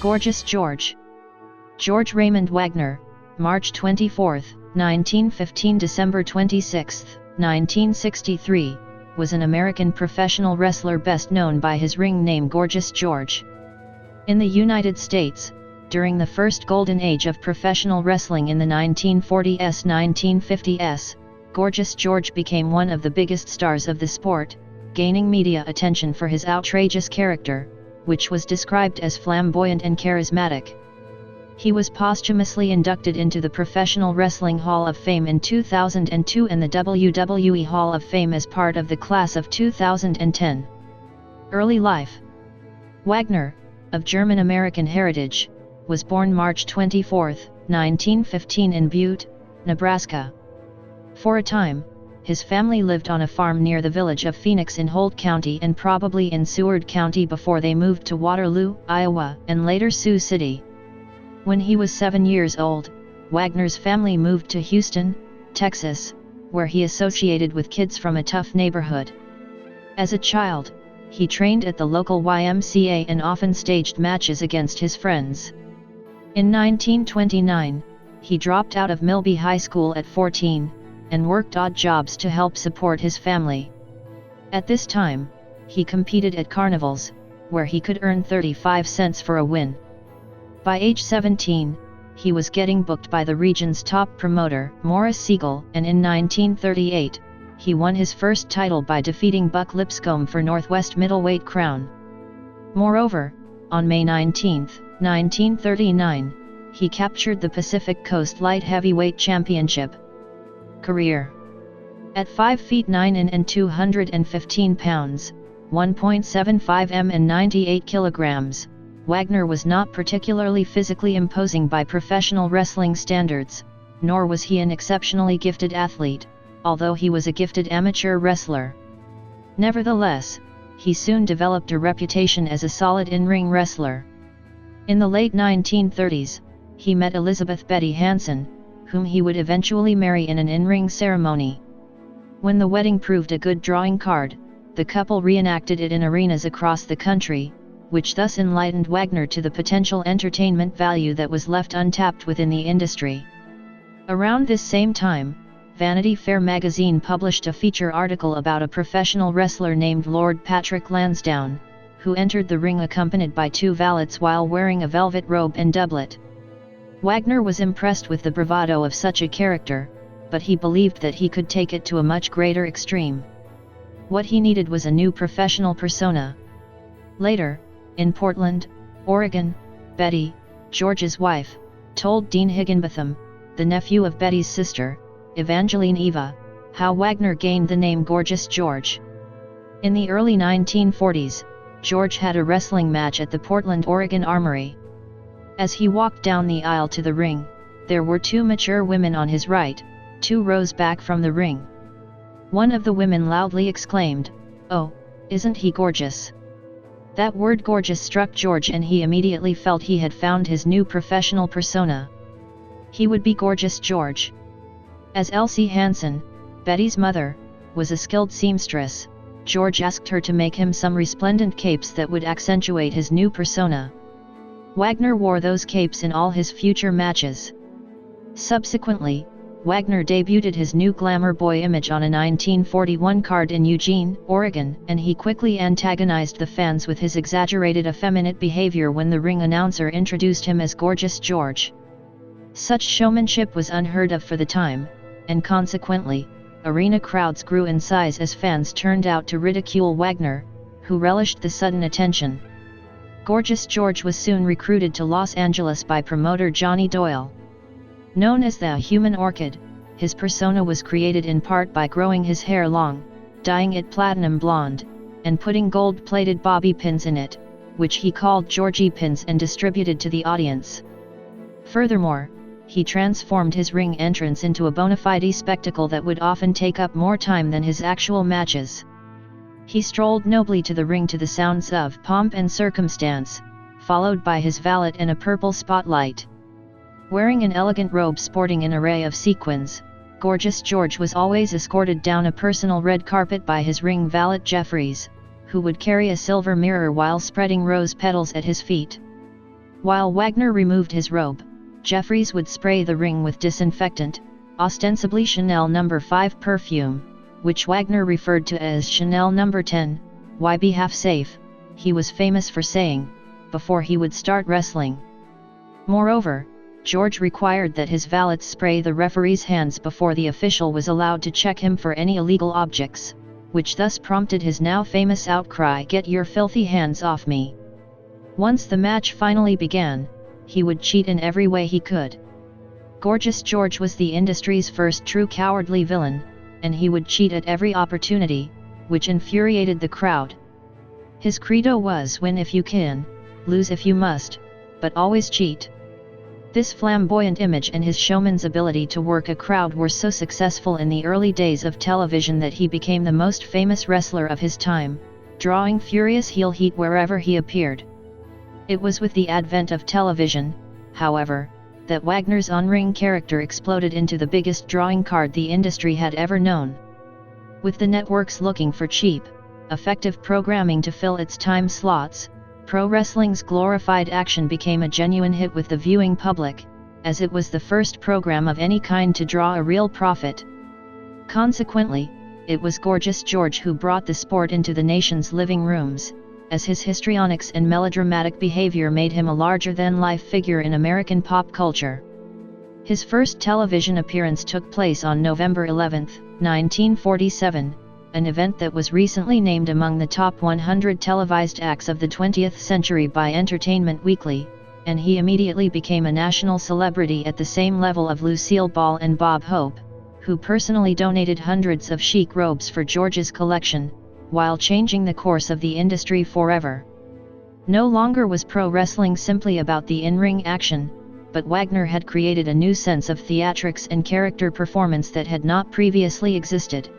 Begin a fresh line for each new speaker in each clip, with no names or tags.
Gorgeous George. George Raymond Wagner, March 24, 1915 – December 26, 1963, was an American professional wrestler best known by his ring name Gorgeous George. In the United States, during the first golden age of professional wrestling in the 1940s-1950s, Gorgeous George became one of the biggest stars of the sport, gaining media attention for his outrageous character, which was described as flamboyant and charismatic. He was posthumously inducted into the Professional Wrestling Hall of Fame in 2002 and the WWE Hall of Fame as part of the class of 2010. Early life. Wagner, of German-American heritage, was born March 24, 1915 in Butte, Nebraska. For a time, his family lived on a farm near the village of Phoenix in Holt County and probably in Seward County before they moved to Waterloo, Iowa, and later Sioux City. When he was 7 years old, Wagner's family moved to Houston, Texas, where he associated with kids from a tough neighborhood. As a child, he trained at the local YMCA and often staged matches against his friends. In 1929, he dropped out of Milby High School at 14, and worked odd jobs to help support his family. At this time, he competed at carnivals, where he could earn 35 cents for a win. By age 17, he was getting booked by the region's top promoter, Morris Siegel, and in 1938, he won his first title by defeating Buck Lipscomb for Northwest Middleweight Crown. Moreover, on May 19, 1939, he captured the Pacific Coast Light Heavyweight Championship. Career. At 5 feet 9 and 215 pounds, 1.75 m and 98 kilograms, Wagner was not particularly physically imposing by professional wrestling standards, nor was he an exceptionally gifted athlete, although he was a gifted amateur wrestler. Nevertheless, he soon developed a reputation as a solid in-ring wrestler. In the late 1930s, he met Elizabeth Betty Hansen, whom he would eventually marry in an in-ring ceremony. When the wedding proved a good drawing card, the couple reenacted it in arenas across the country, which thus enlightened Wagner to the potential entertainment value that was left untapped within the industry. Around this same time, Vanity Fair magazine published a feature article about a professional wrestler named Lord Patrick Lansdowne, who entered the ring accompanied by 2 valets while wearing a velvet robe and doublet. Wagner was impressed with the bravado of such a character, but he believed that he could take it to a much greater extreme. What he needed was a new professional persona. Later, in Portland, Oregon, Betty, George's wife, told Dean Higginbotham, the nephew of Betty's sister, Evangeline Eva, how Wagner gained the name Gorgeous George. In the early 1940s, George had a wrestling match at the Portland, Oregon Armory. As he walked down the aisle to the ring, there were 2 mature women on his right, 2 rows back from the ring. One of the women loudly exclaimed, "Oh, isn't he gorgeous?" That word gorgeous struck George and he immediately felt he had found his new professional persona. He would be Gorgeous George. As Elsie Hansen, Betty's mother, was a skilled seamstress, George asked her to make him some resplendent capes that would accentuate his new persona. Wagner wore those capes in all his future matches. Subsequently, Wagner debuted his new glamour boy image on a 1941 card in Eugene, Oregon, and he quickly antagonized the fans with his exaggerated effeminate behavior when the ring announcer introduced him as Gorgeous George. Such showmanship was unheard of for the time, and consequently, arena crowds grew in size as fans turned out to ridicule Wagner, who relished the sudden attention. Gorgeous George was soon recruited to Los Angeles by promoter Johnny Doyle. Known as the Human Orchid, his persona was created in part by growing his hair long, dyeing it platinum blonde, and putting gold-plated bobby pins in it, which he called Georgie pins and distributed to the audience. Furthermore, he transformed his ring entrance into a bona fide spectacle that would often take up more time than his actual matches. He strolled nobly to the ring to the sounds of Pomp and Circumstance, followed by his valet and a purple spotlight. Wearing an elegant robe sporting an array of sequins, Gorgeous George was always escorted down a personal red carpet by his ring valet Jeffries, who would carry a silver mirror while spreading rose petals at his feet. While Wagner removed his robe, Jeffries would spray the ring with disinfectant, ostensibly Chanel No. 5 perfume, which Wagner referred to as Chanel No. 10, "Why be half safe," he was famous for saying, before he would start wrestling. Moreover, George required that his valets spray the referee's hands before the official was allowed to check him for any illegal objects, which thus prompted his now famous outcry, "Get your filthy hands off me." Once the match finally began, he would cheat in every way he could. Gorgeous George was the industry's first true cowardly villain, and he would cheat at every opportunity, which infuriated the crowd. His credo was "Win if you can, lose if you must, but always cheat." This flamboyant image and his showman's ability to work a crowd were so successful in the early days of television that he became the most famous wrestler of his time, drawing furious heel heat wherever he appeared. It was with the advent of television, however, that Wagner's on-ring character exploded into the biggest drawing card the industry had ever known. With the networks looking for cheap, effective programming to fill its time slots, pro wrestling's glorified action became a genuine hit with the viewing public, as it was the first program of any kind to draw a real profit. Consequently, it was Gorgeous George who brought the sport into the nation's living rooms, as his histrionics and melodramatic behavior made him a larger-than-life figure in American pop culture. His first television appearance took place on November 11, 1947, an event that was recently named among the top 100 televised acts of the 20th century by Entertainment Weekly, and he immediately became a national celebrity at the same level of Lucille Ball and Bob Hope, who personally donated hundreds of chic robes for George's collection, while changing the course of the industry forever. No longer was pro wrestling simply about the in-ring action, but Wagner had created a new sense of theatrics and character performance that had not previously existed.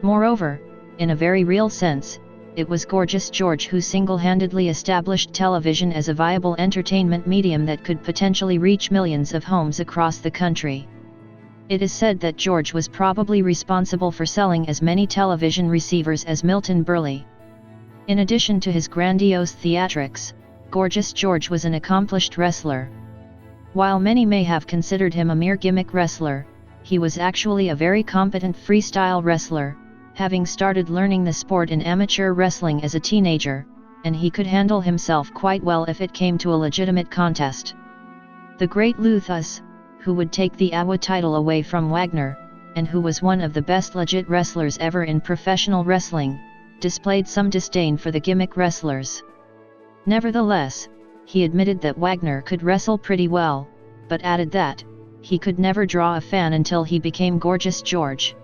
Moreover, in a very real sense, it was Gorgeous George who single-handedly established television as a viable entertainment medium that could potentially reach millions of homes across the country. It is said that George was probably responsible for selling as many television receivers as Milton Berle. In addition to his grandiose theatrics, Gorgeous George was an accomplished wrestler. While many may have considered him a mere gimmick wrestler, he was actually a very competent freestyle wrestler, having started learning the sport in amateur wrestling as a teenager, and he could handle himself quite well if it came to a legitimate contest. The Great Luthus, who would take the AWA title away from Wagner, and who was one of the best legit wrestlers ever in professional wrestling, displayed some disdain for the gimmick wrestlers. Nevertheless, he admitted that Wagner could wrestle pretty well, but added that he could never draw a fan until he became Gorgeous George.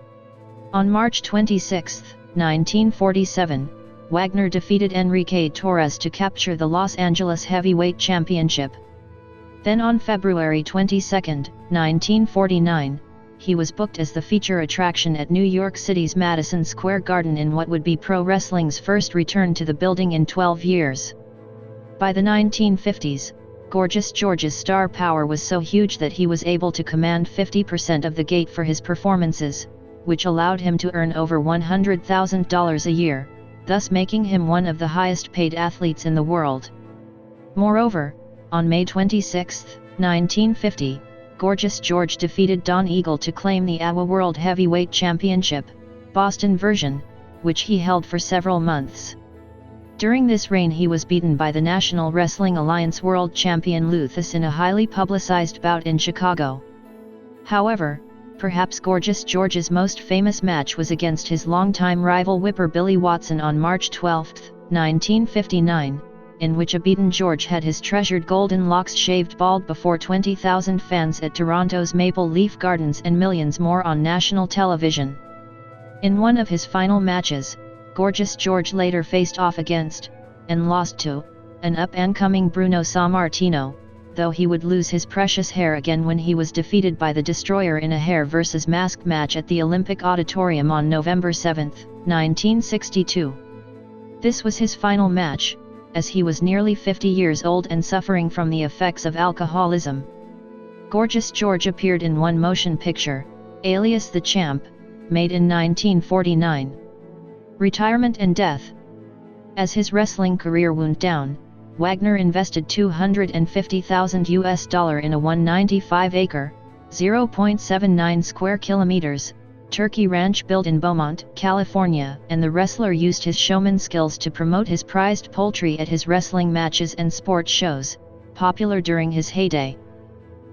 On March 26, 1947, Wagner defeated Enrique Torres to capture the Los Angeles Heavyweight Championship. Then on February 22, 1949, he was booked as the feature attraction at New York City's Madison Square Garden in what would be pro wrestling's first return to the building in 12 years. By the 1950s, Gorgeous George's star power was so huge that he was able to command 50% of the gate for his performances, which allowed him to earn over $100,000 a year, thus making him one of the highest-paid athletes in the world. Moreover, on May 26, 1950, Gorgeous George defeated Don Eagle to claim the AWA World Heavyweight Championship, Boston version, which he held for several months. During this reign he was beaten by the National Wrestling Alliance World Champion Luthus in a highly publicized bout in Chicago. However, perhaps Gorgeous George's most famous match was against his longtime rival whipper Billy Watson on March 12, 1959, in which a beaten George had his treasured golden locks shaved bald before 20,000 fans at Toronto's Maple Leaf Gardens and millions more on national television. In one of his final matches, Gorgeous George later faced off against, and lost to, an up-and-coming Bruno Sammartino, though he would lose his precious hair again when he was defeated by the Destroyer in a hair versus mask match at the Olympic Auditorium on November 7, 1962. This was his final match, as he was nearly 50 years old and suffering from the effects of alcoholism. Gorgeous George appeared in one motion picture, alias The Champ, made in 1949. Retirement and death. As his wrestling career wound down, Wagner invested $250,000 in a 195-acre, 0.79 square kilometers, turkey ranch built in Beaumont, California, and the wrestler used his showman skills to promote his prized poultry at his wrestling matches and sports shows, popular during his heyday.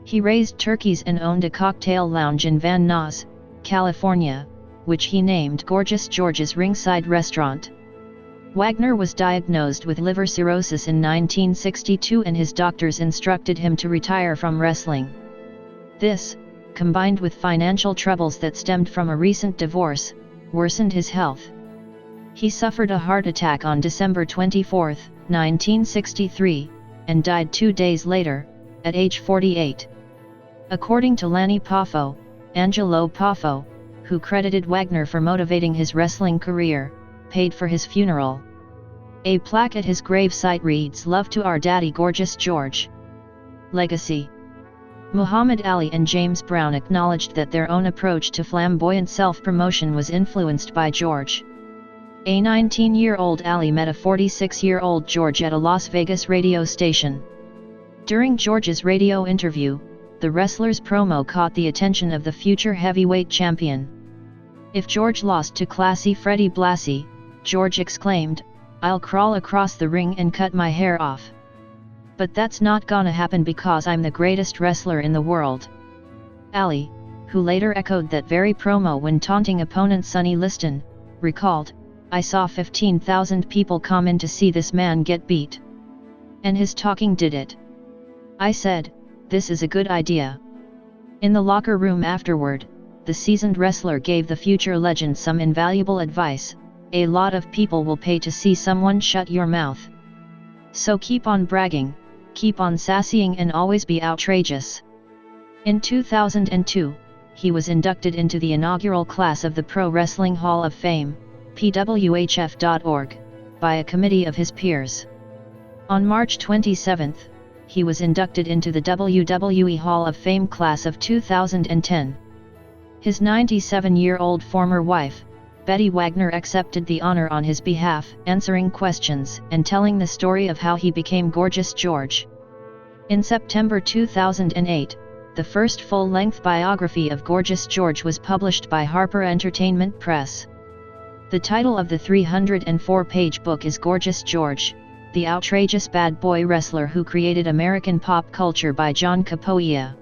He raised turkeys and owned a cocktail lounge in Van Nuys, California, which he named Gorgeous George's Ringside Restaurant. Wagner was diagnosed with liver cirrhosis in 1962 and his doctors instructed him to retire from wrestling. This, combined with financial troubles that stemmed from a recent divorce, worsened his health. He suffered a heart attack on December 24, 1963, and died 2 days later, at age 48. According to Lanny Poffo, Angelo Poffo, who credited Wagner for motivating his wrestling career, paid for his funeral. A plaque at his gravesite reads, "Love to our daddy Gorgeous George." Legacy. Muhammad Ali and James Brown acknowledged that their own approach to flamboyant self-promotion was influenced by George. A 19-year-old Ali met a 46-year-old George at a Las Vegas radio station. During George's radio interview, the wrestler's promo caught the attention of the future heavyweight champion. If George lost to classy Freddie Blassie, George exclaimed, "I'll crawl across the ring and cut my hair off. But that's not gonna happen because I'm the greatest wrestler in the world." Ali, who later echoed that very promo when taunting opponent Sonny Liston, recalled, "I saw 15,000 people come in to see this man get beat. And his talking did it. I said, this is a good idea." In the locker room afterward, the seasoned wrestler gave the future legend some invaluable advice: "A lot of people will pay to see someone shut your mouth. So keep on bragging, keep on sassying and always be outrageous." In 2002, he was inducted into the inaugural class of the Pro Wrestling Hall of Fame, pwhf.org, by a committee of his peers. On March 27, he was inducted into the WWE Hall of Fame class of 2010. His 97-year-old former wife, Betty Wagner, accepted the honor on his behalf, answering questions and telling the story of how he became Gorgeous George. In September 2008, the first full-length biography of Gorgeous George was published by Harper Entertainment Press. The title of the 304-page book is Gorgeous George, the Outrageous Bad Boy Wrestler Who Created American Pop Culture by John Capoia.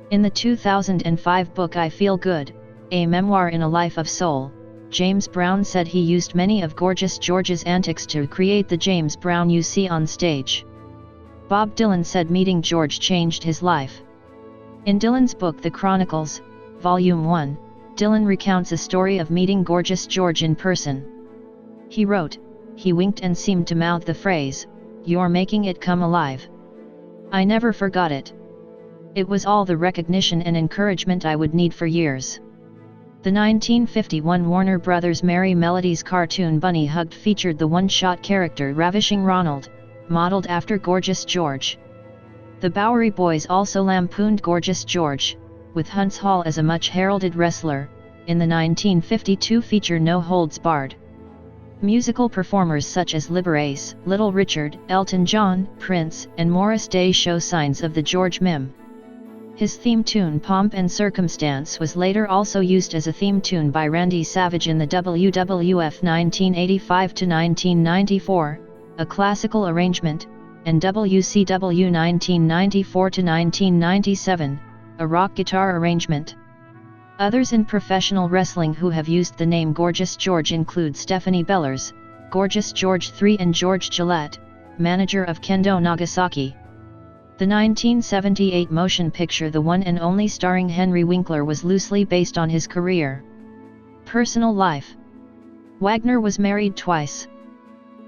In the 2005 book I Feel Good, a memoir in a life of soul, James Brown said he used many of Gorgeous George's antics to create the James Brown you see on stage. Bob Dylan said meeting George changed his life. In Dylan's book The Chronicles, Volume 1, Dylan recounts a story of meeting Gorgeous George in person. He wrote, "He winked and seemed to mouth the phrase, 'You're making it come alive.' I never forgot it. It was all the recognition and encouragement I would need for years." The 1951 Warner Brothers Merry Melodies cartoon Bunny Hugged featured the one-shot character Ravishing Ronald, modeled after Gorgeous George. The Bowery Boys also lampooned Gorgeous George, with Hunts Hall as a much-heralded wrestler, in the 1952 feature No Holds Barred. Musical performers such as Liberace, Little Richard, Elton John, Prince, and Morris Day show signs of the George meme. His theme tune Pomp and Circumstance was later also used as a theme tune by Randy Savage in the WWF 1985-1994, a classical arrangement, and WCW 1994-1997, a rock guitar arrangement. Others in professional wrestling who have used the name Gorgeous George include Stephanie Bellers, Gorgeous George III and George Gillette, manager of Kendo Nagasaki. The 1978 motion picture The One and Only starring Henry Winkler was loosely based on his career. Personal life. Wagner was married twice.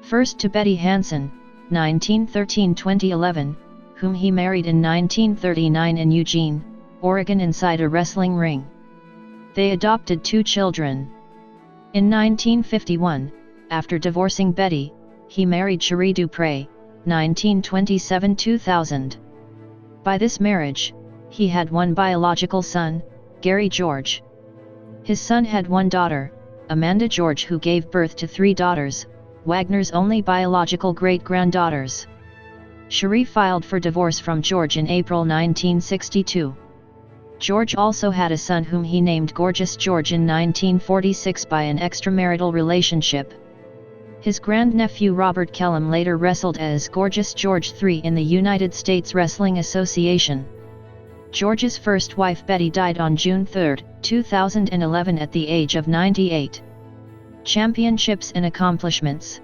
First to Betty Hansen, 1913-2011, whom he married in 1939 in Eugene, Oregon inside a wrestling ring. They adopted 2 children. In 1951, after divorcing Betty, he married Cherie Dupre, 1927-2000. By this marriage, he had one biological son, Gary George. His son had one daughter, Amanda George, who gave birth to 3 daughters, Wagner's only biological great-granddaughters. Cherie filed for divorce from George in April 1962. George also had a son whom he named Gorgeous George in 1946 by an extramarital relationship. His grandnephew Robert Kellum later wrestled as Gorgeous George III in the United States Wrestling Association. George's first wife Betty died on June 3, 2011 at the age of 98. Championships and accomplishments.